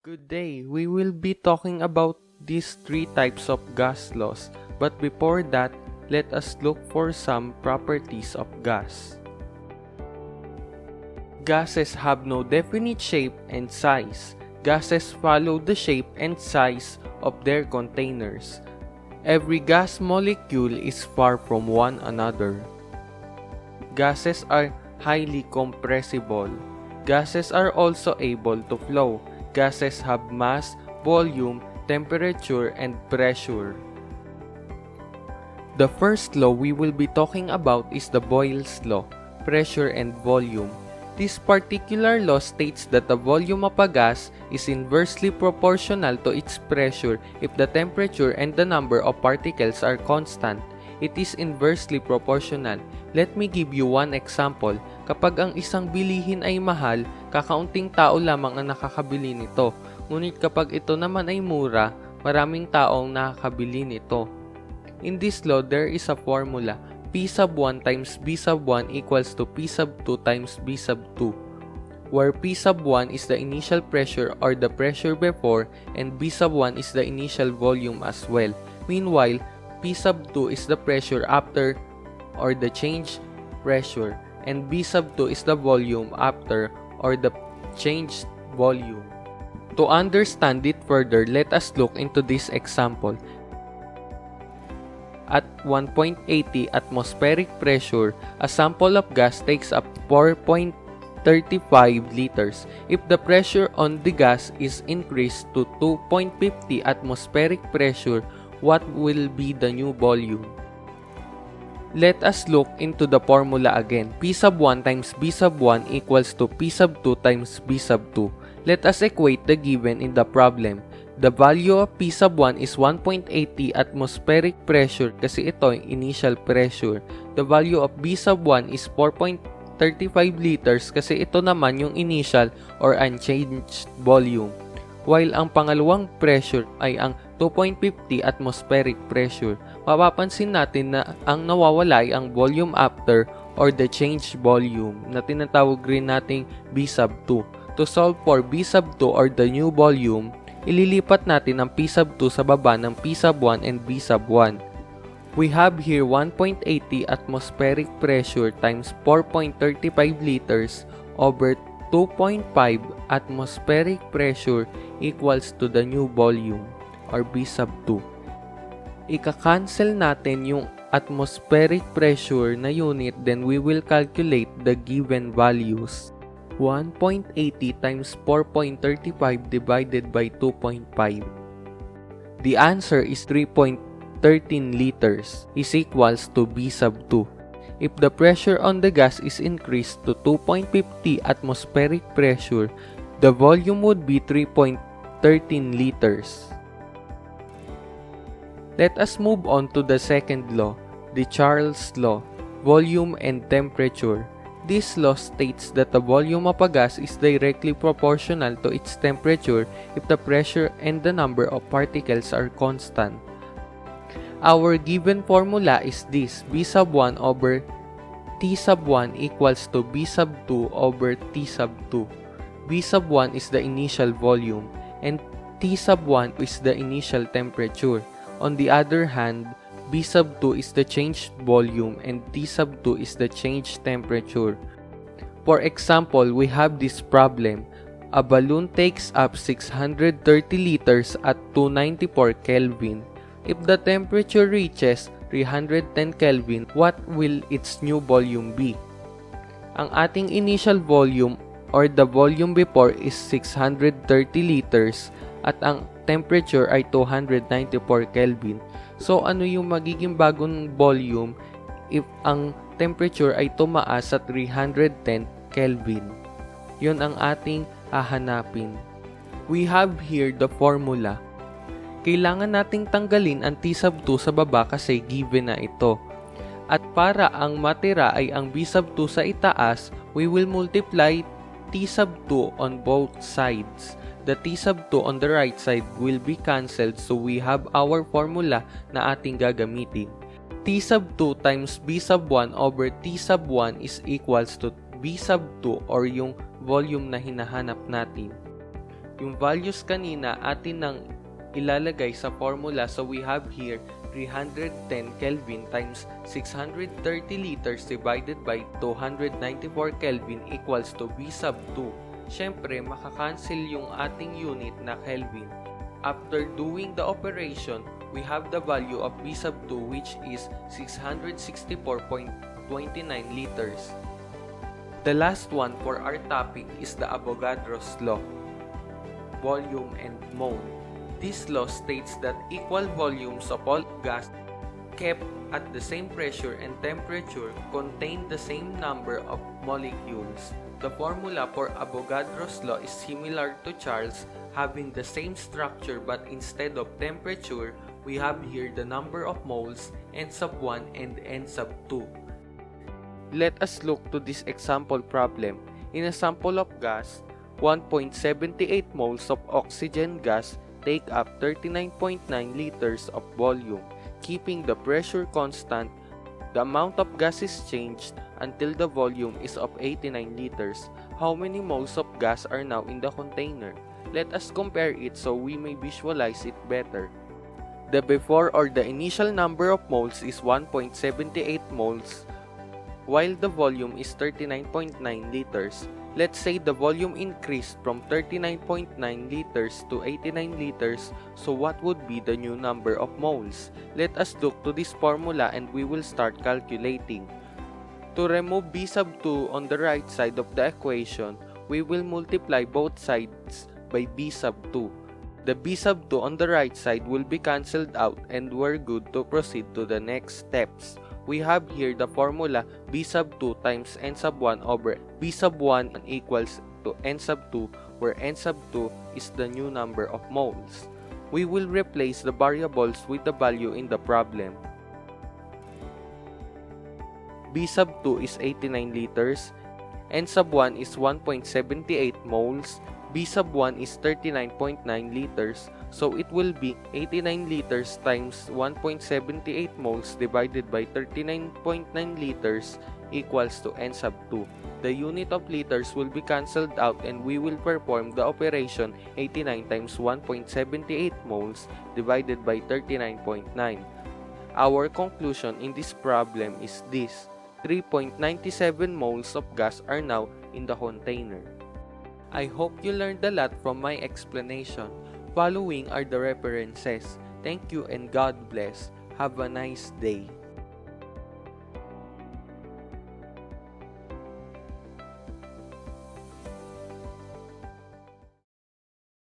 Good day. We will be talking about these three types of gas laws, but before that, let us look for some properties of gas. Gases have no definite shape and size. Gases follow the shape and size of their containers. Every gas molecule is far from one another. Gases are highly compressible. Gases are also able to flow. Gases have mass, volume, temperature, and pressure. The first law we will be talking about is the Boyles Law, pressure and volume. This particular law states that the volume of a gas is inversely proportional to its pressure if the temperature and the number of particles are constant. It is inversely proportional. Let me give you one example. Kapag ang isang bilihin ay mahal, kakaunting tao lamang ang nakakabili nito. Ngunit kapag ito naman ay mura, maraming tao ang nakakabili nito. In this law, there is a formula. P sub 1 times B sub 1 equals to P sub 2 times B sub 2, where P sub 1 is the initial pressure or the pressure before, and B sub 1 is the initial volume as well. Meanwhile, P sub 2 is the pressure after or the change pressure, and B sub 2 is the volume after or the changed volume. To understand it further, let us look into this example. At 1.80 atmospheric pressure, a sample of gas takes up 4.35 liters. If the pressure on the gas is increased to 2.50 atmospheric pressure, what will be the new volume? Let us look into the formula again. P sub 1 times B sub 1 equals to P sub 2 times B sub 2. Let us equate the given in the problem. The value of P sub 1 is 1.80 atmospheric pressure kasi ito yung initial pressure. The value of B sub 1 is 4.35 liters kasi ito naman yung initial or unchanged volume. While ang pangalawang pressure ay ang 2.50 atmospheric pressure. Mapapansin natin na ang nawawala ay ang volume after or the changed volume na tinatawag rin nating B sub 2. To solve for B sub 2 or the new volume, ililipat natin ang P sub 2 sa baba ng P sub 1 and B sub 1. We have here 1.80 atmospheric pressure times 4.35 liters over 2.5 atmospheric pressure equals to the new volume or B sub 2. Ika-cancel natin yung atmospheric pressure na unit, then we will calculate the given values. 1.80 times 4.35 divided by 2.5. The answer is 3.13 liters is equals to B sub 2. If the pressure on the gas is increased to 2.50 atmospheric pressure, the volume would be 3.13 liters. Let us move on to the second law, the Charles Law, volume and temperature. This law states that the volume of a gas is directly proportional to its temperature if the pressure and the number of particles are constant. Our given formula is this: B sub 1 over T sub 1 equals to B sub 2 over T sub 2. B sub 1 is the initial volume and T sub 1 is the initial temperature. On the other hand, B sub 2 is the changed volume and T sub 2 is the changed temperature. For example, we have this problem. A balloon takes up 630 liters at 294 Kelvin. If the temperature reaches 310 Kelvin, what will its new volume be? Ang ating initial volume or the volume before is 630 liters at ang temperature ay 294 Kelvin. So, ano yung magiging bagong volume if ang temperature ay tumaas sa 310 Kelvin? Yun ang ating hahanapin. We have here the formula. Kailangan nating tanggalin ang T sub 2 sa baba kasi given na ito. At para ang matira ay ang B sub 2 sa itaas, we will multiply T sub 2 on both sides. The T sub 2 on the right side will be cancelled, so we have our formula na ating gagamitin. T sub 2 times B sub 1 over T sub 1 is equals to B sub 2 or yung volume na hinahanap natin. Yung values kanina atin nang ilalagay sa formula, so we have here 310 Kelvin times 630 liters divided by 294 Kelvin equals to V sub 2. Syempre, makakancel yung ating unit na Kelvin. After doing the operation, we have the value of V sub 2 which is 664.29 liters. The last one for our topic is the Avogrados Law, volume and mole. This law states that equal volumes of all gas kept at the same pressure and temperature contain the same number of molecules. The formula for Avogadro's law is similar to Charles, having the same structure, but instead of temperature, we have here the number of moles, n sub 1 and n sub 2. Let us look to this example problem. In a sample of gas, 1.78 moles of oxygen gas take up 39.9 liters of volume. Keeping the pressure constant, the amount of gas is changed until the volume is of 89 liters. How many moles of gas are now in the container? Let us compare it so we may visualize it better. The before or the initial number of moles is 1.78 moles, while the volume is 39.9 liters. Let's say the volume increased from 39.9 liters to 89 liters, so what would be the new number of moles? Let us look to this formula and we will start calculating. To remove B sub 2 on the right side of the equation, we will multiply both sides by B sub 2. The B sub 2 on the right side will be cancelled out and we're good to proceed to the next steps. We have here the formula B sub 2 times n sub 1 over B sub 1 equals to n sub 2, where n sub 2 is the new number of moles. We will replace the variables with the value in the problem. B sub 2 is 89 liters, n sub 1 is 1.78 moles, B sub 1 is 39.9 liters, so it will be 89 liters times 1.78 moles divided by 39.9 liters equals to n sub 2. The unit of liters will be cancelled out and we will perform the operation 89 times 1.78 moles divided by 39.9. Our conclusion in this problem is this: 3.97 moles of gas are now in the container. I hope you learned a lot from my explanation. Following are the references. Thank you and God bless. Have a nice day.